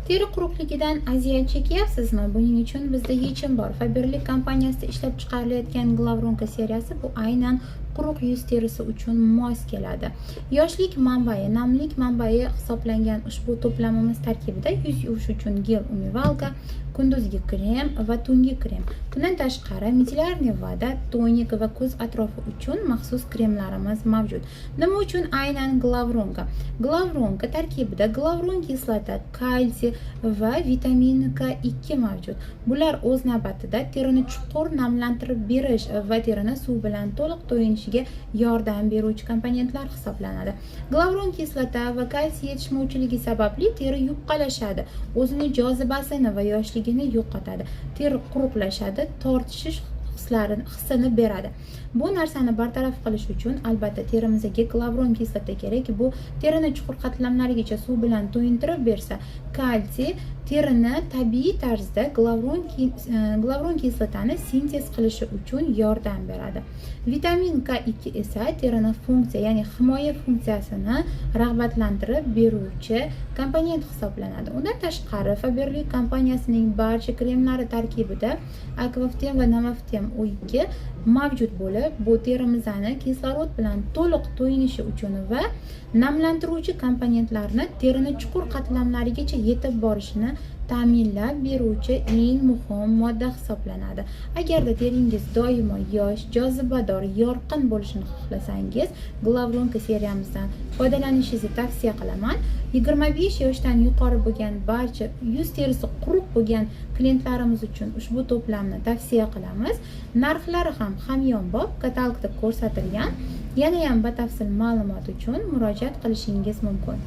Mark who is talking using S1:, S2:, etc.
S1: Teri quruqligidan aziyat chekyapsizmi? Buning uchun bizda yechim bor. Faberlic kompaniyasida ishlab chiqarilayotgan Glavronka seriyasi bu aynan quruq yuz terisi uchun mos keladi. Yoshlik manbai, namlik manbai hisoblangan ushbu to'plamimiz tarkibida yuz yuvish uchun gel umivalka, kunduzgi krem va tungi krem. Bundan tashqari micelarniy voda, tonik va ko'z atrofi uchun maxsus kremlarimiz mavjud. Nima uchun aynan Glavronka? Glavronka tarkibida glavron kislota, kalsiy va vitamin K2 mavjud. Bular o'z navbatida terini chuqur namlantirib berish va terini suv bilan to'liq to'yinishiga yordam beruvchi komponentlar hisoblanadi. Glavron kislota va kalsiy yetishmovchiligi sababli teri yupqalashadi, o'zini jozibasini va yoshligini yo'qotadi. Teri quruqlashadi, tortishish hissini beradi. Bu narsani bartaraf qilish uchun albatta terimizga glavron kislota kerak. Bu terini chuqur qatlamlarigacha suv bilan to'yintirib bersa, kalsiy terini tabiiy tarzda glavron kislotani sintez qilishi uchun yordam beradi. Vitamin K2 esa terini funksiya, ya'ni himoya funksiyasini rag'batlantirib beruvchi komponent hisoblanadi. Undan tashqari Faberlic kompaniyasining barcha kremlari tarkibida Aquaftem va Namaftem O2 mavjud bo'lib, bu terimizni kislorod bilan to'liq to'yinishi uchun va namlantiruvchi komponentlarni terini chuqur qatlamlarigacha yetib borishini ta'minlab beruvchi eng muhim modda hisoblanadi. Agarda teringiz doimo yosh, jozibador, yorqin bo'lishini xohlasangiz, Glavronka seriyamizdan foydalanishingizni tavsiya qilaman. 25 yoshdan yuqori bo'lgan barcha yuz terisi quruq bo'lgan klientlarimiz uchun ushbu to'plamni tavsiya qilamiz. Narxlari ham hamyonbop katalogda ko'rsatilgan. Yana ham batafsil ma'lumot uchun murojaat qilishingiz mumkin.